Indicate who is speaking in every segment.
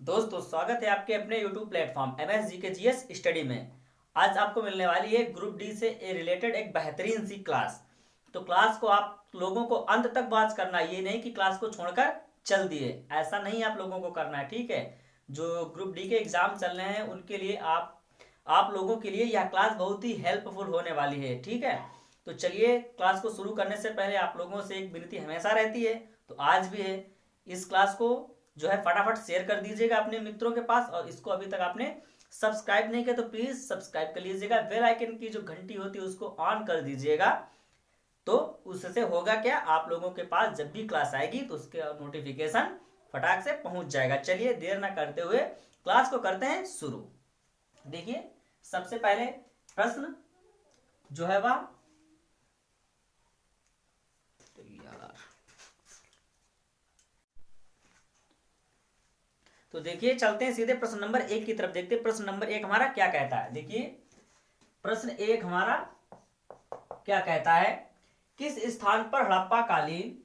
Speaker 1: दोस्तों स्वागत है आपके अपने YouTube platform MS GK GS study में। आज आपको मिलने वाली है ग्रुप डी से रिलेटेड एक बेहतरीन सी क्लास। तो क्लास को आप लोगों को अंत तक वॉच करना है, ये नहीं कि क्लास को छोड़कर चल दिए, ऐसा नहीं आप लोगों को करना है, ठीक है। जो ग्रुप डी के एग्जाम चल रहे हैं उनके लिए आप लोगों के लिए यह क्लास बहुत ही हेल्पफुल होने वाली है, ठीक है। तो चलिए क्लास को शुरू करने से पहले आप लोगों से एक विनती हमेशा रहती है, तो आज भी है, इस क्लास को जो है फटाफट शेयर कर दीजिएगा अपने मित्रों के पास। और इसको अभी तक आपने सब्सक्राइब नहीं किया तो प्लीज सब्सक्राइब कर लीजिएगा। बेल आइकन की जो घंटी होती है उसको ऑन कर दीजिएगा। तो उससे होगा क्या, आप लोगों के पास जब भी क्लास आएगी तो उसके नोटिफिकेशन फटाक से पहुंच जाएगा। चलिए देर ना करते हुए क्लास को करते हैं शुरू। देखिए सबसे पहले प्रश्न जो है वह तो देखिए चलते हैं सीधे प्रश्न नंबर 1 की तरफ। देखते हैं प्रश्न नंबर 1 हमारा क्या कहता है। देखिए प्रश्न 1 हमारा क्या कहता है, किस स्थान पर हड़प्पा कालीन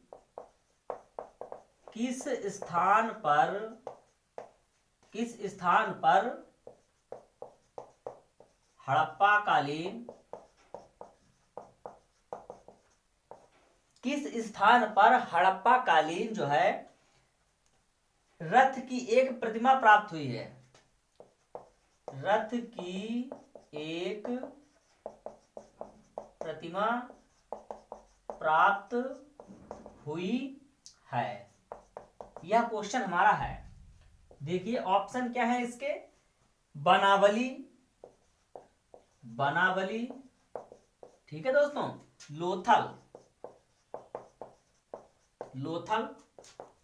Speaker 1: हड़प्पा कालीन किस स्थान पर हड़प्पा कालीन जो है रथ की एक प्रतिमा प्राप्त हुई है। रथ की एक प्रतिमा प्राप्त हुई है, यह क्वेश्चन हमारा है। देखिए ऑप्शन क्या है इसके, बनावली, ठीक है दोस्तों, लोथल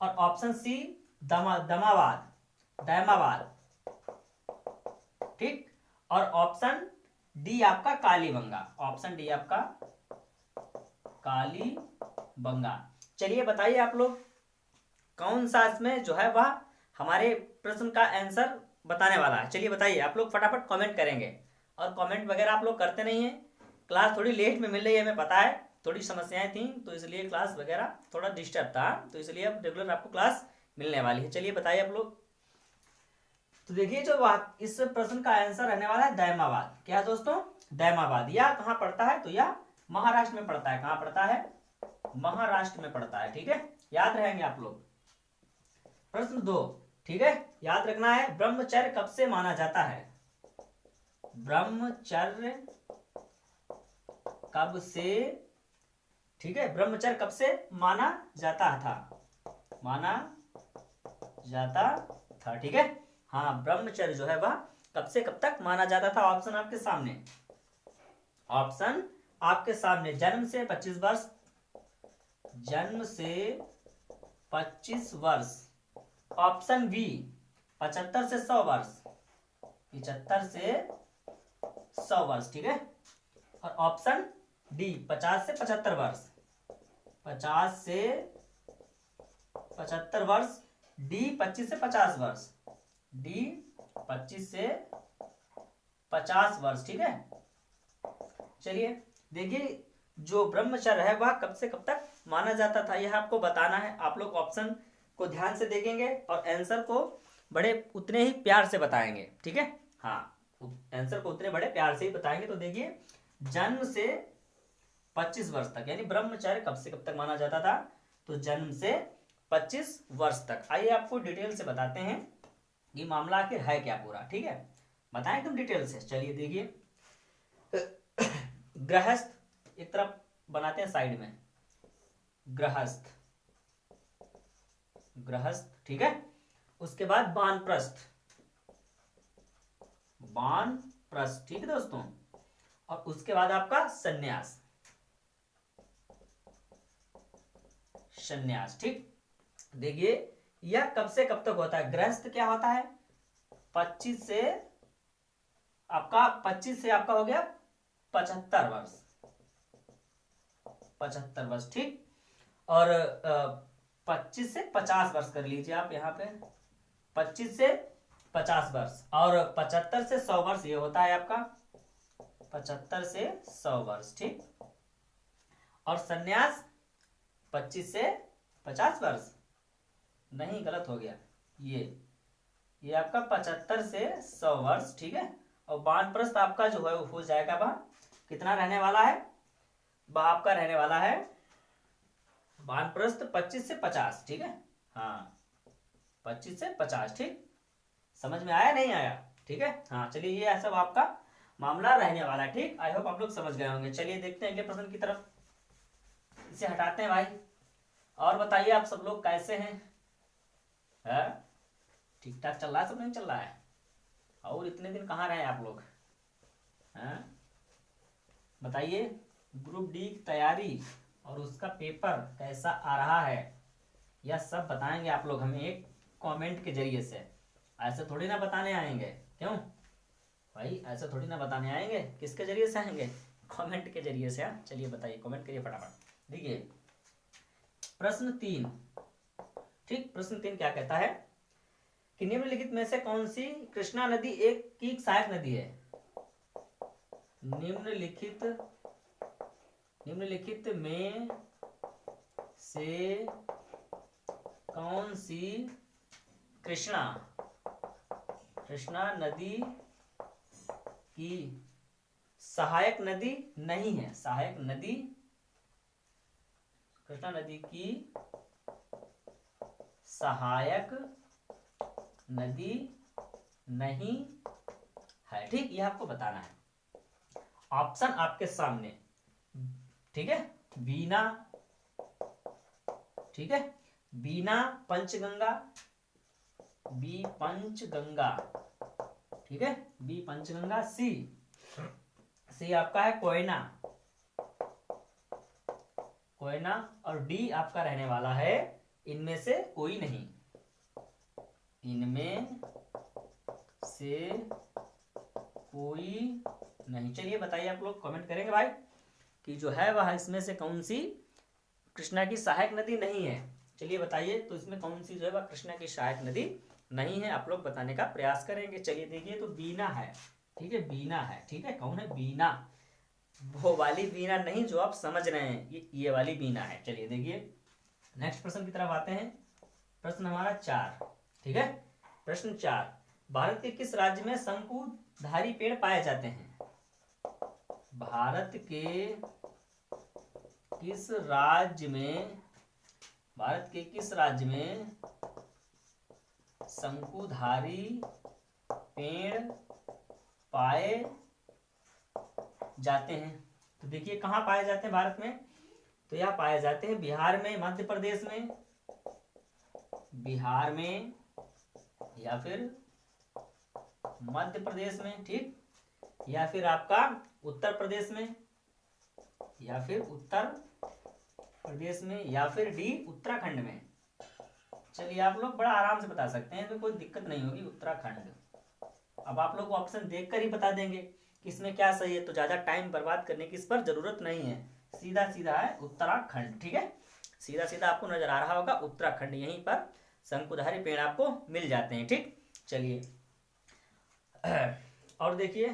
Speaker 1: और ऑप्शन सी दैमाबाद, ठीक। और ऑप्शन डी आपका कालीबंगा। चलिए बताइए आप लोग कौन सा इसमें जो है वह हमारे प्रश्न का आंसर बताने वाला है। चलिए बताइए, आप लोग फटाफट कमेंट करेंगे। और कमेंट वगैरह आप लोग करते नहीं है, क्लास थोड़ी लेट में मिल रही है, हमें पता है, थोड़ी समस्याएं थी तो इसलिए क्लास वगैरह थोड़ा डिस्टर्ब था, तो इसलिए अब रेगुलर आपको क्लास मिलने वाली है। चलिए बताइए आप लोग। तो देखिए जो इस प्रश्न का आंसर रहने वाला है दैमाबाद। क्या है दोस्तों, दैमाबाद। यह कहाँ पड़ता है, तो यह महाराष्ट्र में पड़ता है। कहाँ पड़ता है, महाराष्ट्र में पड़ता है, ठीक है, याद रहेंगे आप लोग। प्रश्न 2, ठीक है, याद रखना है, ब्रह्मचर्य कब से माना जाता है। ब्रह्मचर्य कब से, ठीक है, ब्रह्मचर्य कब से माना जाता था, ठीक है। हाँ, ब्रह्मचर्य जो है वह कब से कब तक माना जाता था। ऑप्शन आपके सामने, जन्म से 25 वर्ष, ऑप्शन बी 75 से 100 वर्ष, ठीक है। और ऑप्शन डी 50 से 75 वर्ष, 50 से 75 वर्ष, डी 25 से 50 वर्ष, डी 25 से 50 वर्ष, ठीक है। चलिए देखिए जो ब्रह्मचर्य है वह कब से कब तक माना जाता था, यह आपको बताना है। आप लोग ऑप्शन को ध्यान से देखेंगे और आंसर को बड़े उतने ही प्यार से बताएंगे, ठीक है। हाँ, आंसर को उतने बड़े प्यार से ही बताएंगे। तो देखिए जन्म से 25 वर्ष तक, यानी ब्रह्मचर्य कब से कब तक माना जाता था, तो जन्म से 25 वर्ष तक। आइए आपको डिटेल से बताते हैं ये मामला आखिर है क्या पूरा, ठीक है, बताएं तुम डिटेल से। चलिए देखिए गृहस्थ एक तरफ बनाते हैं साइड में, गृहस्थ, ठीक है। उसके बाद वानप्रस्थ, ठीक है दोस्तों। और उसके बाद आपका सन्यास, ठीक। देखिए यह कब से कब तक होता है। गृहस्थ क्या होता है, 25 से आपका हो गया 75 वर्ष, ठीक। और 25 से 50 वर्ष कर लीजिए आप यहाँ पे, 25 से 50 वर्ष, और 75 से 100 वर्ष ये होता है आपका 75 से 100 वर्ष, ठीक। और सन्यास 25 से 50 वर्ष, नहीं गलत हो गया, ये ये आपका 75 से 100 वर्ष, ठीक है। और वानप्रस्थ आपका जो है वो हो जाएगा वह कितना रहने वाला है, वह आपका रहने वाला है वानप्रस्थ 25 से 50, ठीक है। हाँ 25 से 50, ठीक। समझ में आया नहीं आया, ठीक है। हाँ चलिए ये सब आपका मामला रहने वाला है, ठीक। आई होप आप लोग समझ गए होंगे। चलिए देखते हैं अगले प्रश्न की तरफ, इसे हटाते हैं भाई। और बताइए आप सब लोग कैसे हैं, ठीक ठाक चल रहा है, सब नहीं चल रहा है? और इतने दिन कहाँ रहे आप लोग, हैं? बताइए ग्रुप डी की तैयारी और उसका पेपर कैसा आ रहा है, यह सब बताएंगे आप लोग हमें एक कमेंट के जरिए से। ऐसे थोड़ी ना बताने आएंगे, क्यों भाई, ऐसे थोड़ी ना बताने आएंगे, किसके जरिए से आएंगे, कमेंट के जरिए से। चलिए बताइए, कमेंट करिए फटाफट। देखिए प्रश्न 3, ठीक। प्रश्न 3 क्या कहता है कि निम्नलिखित में से कौन सी कृष्णा नदी एक की सहायक नदी है? निम्नलिखित में से कौन सी कृष्णा नदी की सहायक नदी नहीं है? सहायक नदी, कृष्णा नदी की सहायक नदी नहीं है, ठीक। यह आपको बताना है। ऑप्शन आपके सामने, ठीक है। बीना, ठीक है, बीना पंचगंगा, बी पंचगंगा, ठीक है, बी पंचगंगा। सी आपका है कोयना, और डी आपका रहने वाला है इनमें से कोई नहीं, इनमें से कोई नहीं। चलिए बताइए, आप लोग कमेंट करेंगे भाई कि जो है वह इसमें से कौन सी कृष्णा की सहायक नदी नहीं है। चलिए बताइए, तो इसमें कौन सी जो है वह कृष्णा की सहायक नदी नहीं है, आप लोग बताने का प्रयास करेंगे। चलिए देखिए, तो बीना है, ठीक है, बीना है, ठीक है। कौन है? बीना, वो वाली बीना नहीं जो आप समझ रहे हैं, ये वाली बीना है। चलिए देखिए नेक्स्ट प्रश्न की तरफ आते हैं। प्रश्न हमारा 4, ठीक है। प्रश्न 4, भारत के किस राज्य में शंकुधारी पेड़ पाए जाते हैं? भारत के किस राज्य में शंकुधारी पेड़ पाए जाते हैं? तो देखिए कहाँ पाए जाते हैं भारत में, तो यह पाए जाते हैं बिहार में, मध्य प्रदेश में, या फिर मध्य प्रदेश में, ठीक, या फिर आपका उत्तर प्रदेश में, या फिर डी उत्तराखंड में। चलिए आप लोग बड़ा आराम से बता सकते हैं, तो कोई दिक्कत नहीं होगी, उत्तराखंड। अब आप लोग ऑप्शन देखकर ही बता देंगे कि इसमें क्या सही है, तो ज्यादा टाइम बर्बाद करने की इस पर जरूरत नहीं है। सीधा सीधा है उत्तराखंड, ठीक है। सीधा सीधा आपको नजर आ रहा होगा उत्तराखंड, यहीं पर शंकुधारी पेड़ आपको मिल जाते हैं, ठीक। चलिए और देखिए,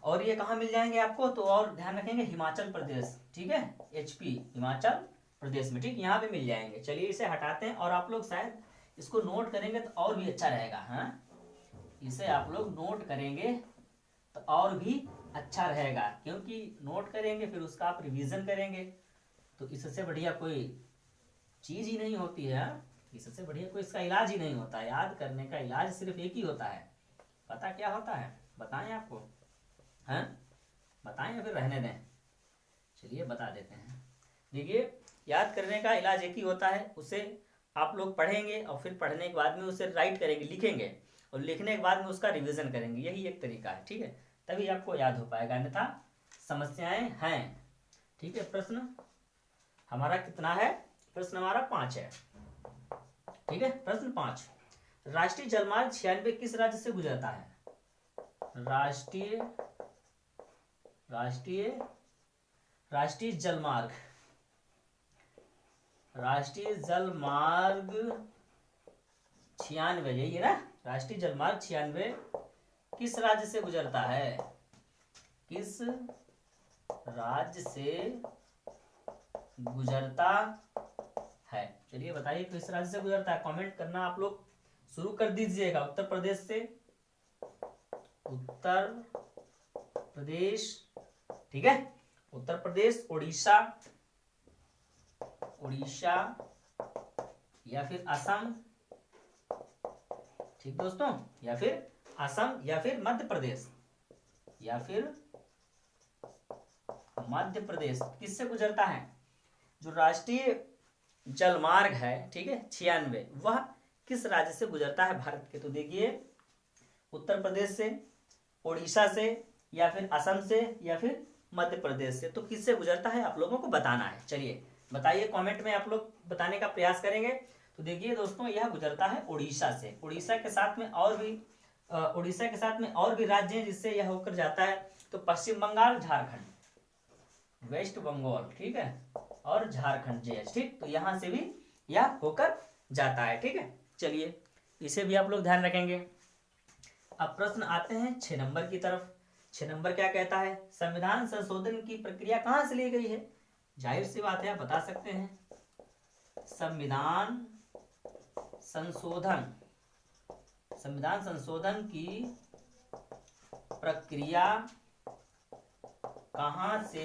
Speaker 1: और ये कहाँ मिल जाएंगे आपको, तो और ध्यान रखेंगे हिमाचल प्रदेश, ठीक है, HP हिमाचल प्रदेश में, ठीक, यहाँ पे मिल जाएंगे। चलिए इसे हटाते हैं, और आप लोग शायद इसको नोट करेंगे तो और भी अच्छा रहेगा। हाँ इसे आप लोग नोट करेंगे तो और भी अच्छा रहेगा, क्योंकि नोट करेंगे फिर उसका आप रिवीजन करेंगे, तो इससे बढ़िया कोई चीज ही नहीं होती है। इससे बढ़िया कोई इसका इलाज ही नहीं होता है। याद करने का इलाज सिर्फ एक ही होता है, पता क्या होता है? बताएं आपको, हैं? बताएं या फिर रहने दें? चलिए बता देते हैं। देखिए याद करने का इलाज एक ही होता है, उसे आप लोग पढ़ेंगे और फिर पढ़ने के बाद में उसे राइट करेंगे, लिखेंगे, और लिखने के बाद में उसका रिवीजन करेंगे। यही एक तरीका है, ठीक है, तभी आपको याद हो पाएगा, अन्यथा समस्याएं हैं, ठीक है। प्रश्न हमारा कितना है? प्रश्न हमारा 5 है, ठीक है। प्रश्न 5, राष्ट्रीय जलमार्ग 96 किस राज्य से गुजरता है? राष्ट्रीय जलमार्ग 96, यही है ना, राष्ट्रीय जलमार्ग 96 किस राज्य से गुजरता है? किस राज्य से गुजरता है? चलिए बताइए किस राज्य से गुजरता है, कमेंट करना आप लोग शुरू कर दीजिएगा उत्तर प्रदेश से, उत्तर प्रदेश, ठीक है, उत्तर प्रदेश, उड़ीसा, उड़ीसा या फिर असम, ठीक दोस्तों, या फिर असम या फिर मध्य प्रदेश, या फिर मध्य प्रदेश। किससे गुजरता है? जो राष्ट्रीय जलमार्ग है, ठीक है, 96, वह किस राज्य से गुजरता है भारत के? तो देखिए उत्तर प्रदेश से, उड़ीसा से, या फिर असम से, या फिर मध्य प्रदेश से। तो किससे गुजरता है आप लोगों को बताना है। चलिए बताइए, कमेंट में आप लोग बताने का प्रयास करेंगे। तो देखिए दोस्तों, यह गुजरता है उड़ीसा से। उड़ीसा के साथ में और भी राज्य हैं जिससे यह होकर जाता है। तो पश्चिम बंगाल, झारखंड, वेस्ट बंगाल, ठीक है, और झारखंड जेएच, ठीक। तो यहां से भी यह होकर जाता है, ठीक है। चलिए इसे भी आप लोग ध्यान रखेंगे। अब प्रश्न आते हैं 6 नंबर की तरफ। 6 नंबर क्या कहता है? संविधान संशोधन की प्रक्रिया कहां से ली गई है? जाहिर सी बात है, आप बता सकते हैं। संविधान संशोधन की प्रक्रिया कहां से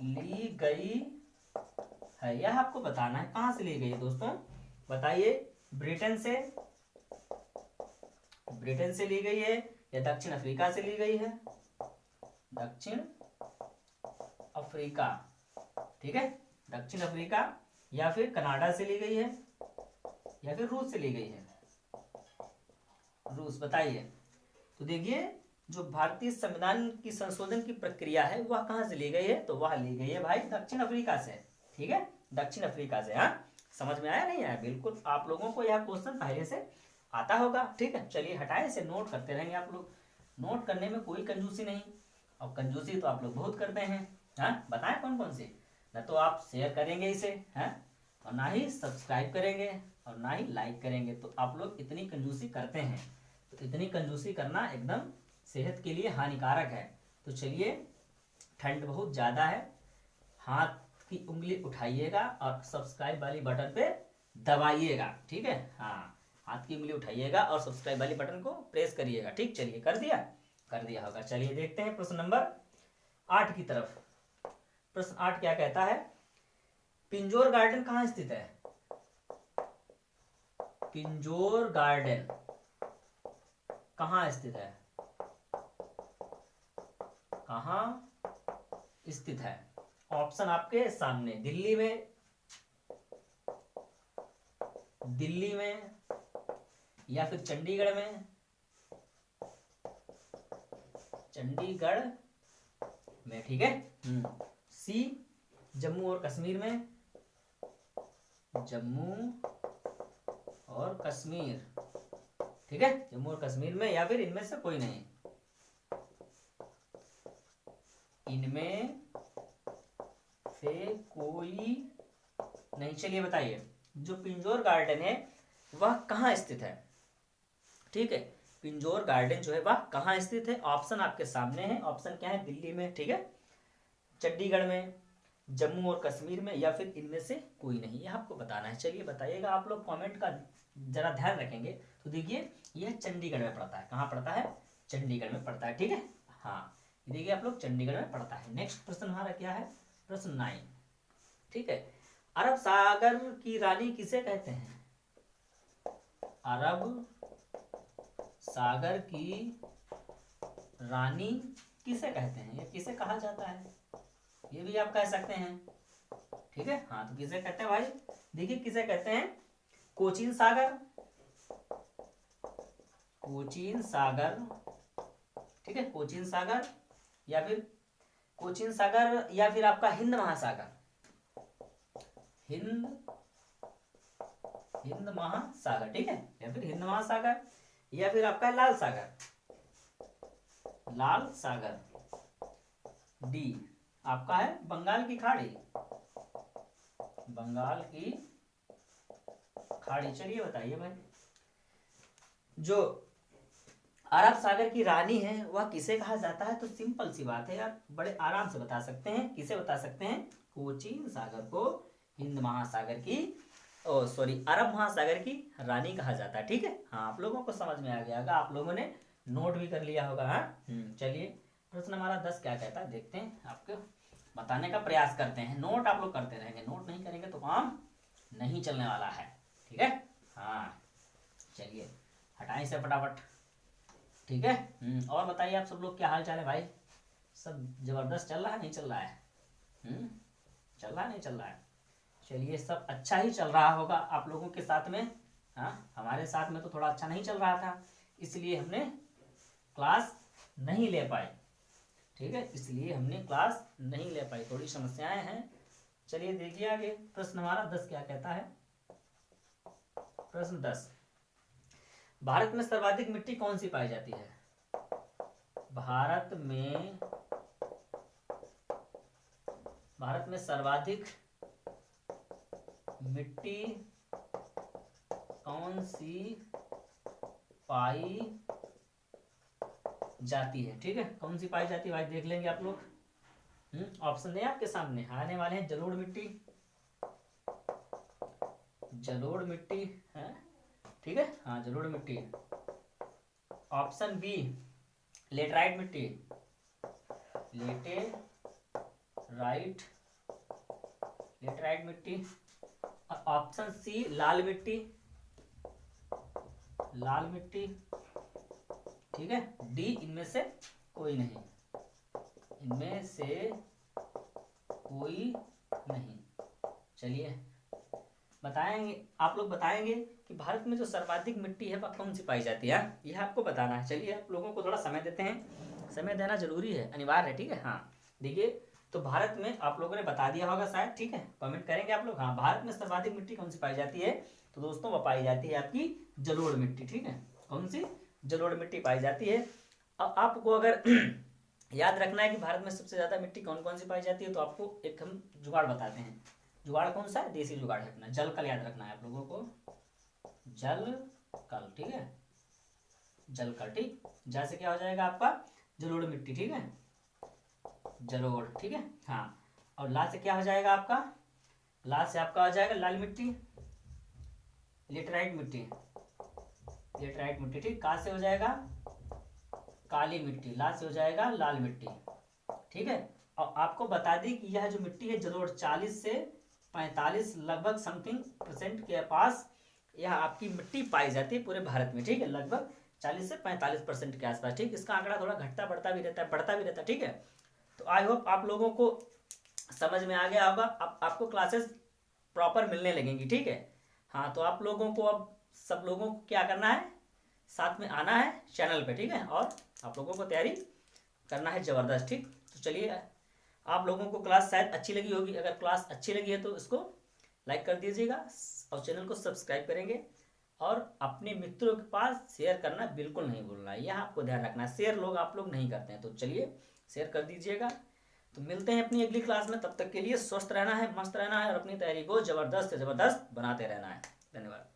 Speaker 1: ली गई है, यह आपको बताना है। कहां से ली गई है दोस्तों, बताइए। ब्रिटेन से ली गई है, या दक्षिण अफ्रीका से ली गई है? दक्षिण अफ्रीका, ठीक है, दक्षिण अफ्रीका, या फिर कनाडा से ली गई है, या फिर रूस से ली गई है? रूस, बताइए। तो देखिए, जो भारतीय संविधान की संशोधन की प्रक्रिया है वह कहां से ली गई है? तो वह ली गई है भाई दक्षिण अफ्रीका से, ठीक है, दक्षिण अफ्रीका से। हाँ, समझ में आया नहीं आया? बिल्कुल, आप लोगों को यह क्वेश्चन पहले से आता होगा, ठीक है। चलिए हटाए, इसे नोट करते रहेंगे आप लोग। नोट करने में कोई कंजूसी नहीं, और कंजूसी तो आप लोग बहुत करते हैं। हाँ, बताएं कौन कौन सी? न तो आप शेयर करेंगे इसे, हैं, और ना ही सब्सक्राइब करेंगे, और ना ही लाइक करेंगे। तो आप लोग इतनी कंजूसी करते हैं, तो इतनी कंजूसी करना एकदम सेहत के लिए हानिकारक है। तो चलिए, ठंड बहुत ज़्यादा है, हाथ की उंगली उठाइएगा और सब्सक्राइब वाली बटन पे दबाइएगा, ठीक है। हाँ, हाथ की उंगली उठाइएगा और सब्सक्राइब वाली बटन को प्रेस करिएगा, ठीक। चलिए, कर दिया होगा। चलिए देखते हैं प्रश्न नंबर 8 की तरफ। प्रश्न 8 क्या कहता है? पिंजौर गार्डन कहाँ स्थित है? पिंजौर गार्डन कहाँ स्थित है? कहाँ स्थित है? ऑप्शन आपके सामने। दिल्ली में, या फिर चंडीगढ़ में? चंडीगढ़ में, ठीक है। सी, जम्मू और कश्मीर में? जम्मू और कश्मीर, ठीक है, जम्मू और कश्मीर में, या फिर इनमें से कोई नहीं? इनमें से कोई नहीं। चलिए बताइए, जो पिंजौर गार्डन है वह कहाँ स्थित है? ठीक है, पिंजौर गार्डन जो है वह कहाँ स्थित है? ऑप्शन आपके सामने है। ऑप्शन क्या है? दिल्ली में, ठीक है, चंडीगढ़ में, जम्मू और कश्मीर में, या फिर इनमें से कोई नहीं, यह आपको बताना है। चलिए बताइएगा, आप लोग कमेंट का जरा ध्यान रखेंगे। तो देखिए, यह चंडीगढ़ में पड़ता है। कहाँ पड़ता है? चंडीगढ़ में पड़ता है, ठीक है। हाँ, देखिए आप लोग, चंडीगढ़ में पड़ता है। नेक्स्ट प्रश्न हमारा क्या है? प्रश्न 9, ठीक है। अरब सागर की रानी किसे कहते हैं? अरब सागर की रानी किसे कहते हैं, या किसे कहा जाता है? ये भी आप कह सकते हैं, ठीक है। हाँ, तो किसे कहते हैं भाई? देखिए, किसे कहते हैं? कोचीन सागर, ठीक है, कोचीन सागर, या फिर आपका हिंद महासागर, हिंद महासागर, ठीक है, या फिर हिंद महासागर, या फिर आपका लाल सागर। डी आपका है बंगाल की खाड़ी। चलिए बताइए भाई, जो अरब सागर की रानी है वह किसे कहा जाता है? तो सिंपल सी बात है यार, बड़े आराम से बता सकते हैं। किसे बता सकते हैं? कोचीन सागर को हिंद महासागर की ओ सॉरी, अरब महासागर की रानी कहा जाता है। ठीक है, हाँ आप लोगों को समझ में आ गया होगा, आप लोगों ने नोट भी कर लिया होगा। हाँ चलिए, प्रश्न हमारा 10 क्या कहता है देखते हैं, आपको बताने का प्रयास करते हैं। नोट आप लोग करते रहेंगे, नोट नहीं करेंगे तो काम नहीं चलने वाला है। ठीक है, हाँ चलिए हटाएं इसे फटाफट। ठीक है, और बताइए आप सब लोग क्या हाल चाल है भाई? सब जबरदस्त चल रहा है नहीं चल रहा है? चल रहा है नहीं चल रहा है? चलिए सब अच्छा ही चल रहा होगा आप लोगों के साथ में। हाँ हमारे साथ में तो थोड़ा अच्छा नहीं चल रहा था, इसलिए हमने क्लास नहीं ले पाए। ठीक है, इसलिए हमने क्लास नहीं ले पाई, थोड़ी समस्याएं हैं। चलिए देखिए आगे, प्रश्न हमारा 10 क्या कहता है। प्रश्न 10, भारत में सर्वाधिक मिट्टी कौन सी पाई जाती है? भारत में सर्वाधिक मिट्टी कौन सी पाई जाती है? ठीक है, कौन सी पाई जाती है भाई, देख लेंगे आप लोग। ऑप्शन है आपके सामने आने वाले हैं। जलोढ़ मिट्टी, जलोढ़ मिट्टी है, ठीक है, हाँ जलोढ़ मिट्टी। ऑप्शन बी लेटराइट मिट्टी, लेटराइट मिट्टी। ऑप्शन सी लाल मिट्टी, लाल मिट्टी। ठीक है, डी इनमें से कोई नहीं, इनमें से कोई नहीं। चलिए बताएंगे, आप लोग बताएंगे कि भारत में जो सर्वाधिक मिट्टी है वह कौन सी पाई जाती है, यह आपको बताना है। चलिए आप लोगों को थोड़ा समय देते हैं, समय देना जरूरी है, अनिवार्य है। ठीक है, हाँ देखिए, तो भारत में आप लोगों ने बता दिया होगा शायद। ठीक है, कमेंट करेंगे आप लोग। हाँ, भारत में सर्वाधिक मिट्टी कौन सी पाई जाती है? तो दोस्तों वह पाई जाती है आपकी जलोढ़ मिट्टी। ठीक है, कौन सी? जलोढ़ मिट्टी पाई जाती है। अब आपको अगर याद रखना है कि भारत में सबसे ज्यादा मिट्टी कौन कौन सी पाई जाती है, तो आपको एक हम जुगाड़ बताते हैं। जुगाड़ कौन सा है? देसी जुगाड़ है अपना, जल कल याद रखना है आप लोगों को, जल कल। ठीक है, जल कल। ठीक, जैसे क्या हो जाएगा आपका जलोढ़ मिट्टी। ठीक है, जलोढ़। ठीक है, हाँ, और ला से क्या हो जाएगा आपका? ला से आपका हो जाएगा लाल मिट्टी, लेटराइट मिट्टी, लेटराइट मिट्टी। ठीक, का से हो जाएगा काली मिट्टी, ला से हो जाएगा लाल मिट्टी। ठीक है, और आपको बता दी कि यह जो मिट्टी है जलोढ़ 40 से 45 लगभग समथिंग % के पास यह आपकी मिट्टी पाई जाती है पूरे भारत में। ठीक है, लगभग 40 से 45% के आसपास। ठीक, इसका आंकड़ा थोड़ा घटता बढ़ता भी रहता है, बढ़ता भी रहता है। ठीक है, तो आई होप आप लोगों को समझ में आ गया होगा। अब आपको क्लासेस प्रॉपर मिलने लगेंगी। ठीक है, हाँ, तो आप लोगों को अब सब लोगों को क्या करना है, साथ में आना है चैनल पे। ठीक है, और आप लोगों को तैयारी करना है जबरदस्त। ठीक, तो चलिए, आप लोगों को क्लास शायद अच्छी लगी होगी। अगर क्लास अच्छी लगी है तो इसको लाइक कर दीजिएगा और चैनल को सब्सक्राइब करेंगे, और अपने मित्रों के पास शेयर करना बिल्कुल नहीं भूलना है, यह आपको ध्यान रखना है। शेयर लोग आप लोग नहीं करते हैं, तो चलिए शेयर कर दीजिएगा। तो मिलते हैं अपनी अगली क्लास में, तब तक के लिए स्वस्थ रहना है, मस्त रहना है, और अपनी तैयारी को जबरदस्त से जबरदस्त बनाते रहना है। धन्यवाद।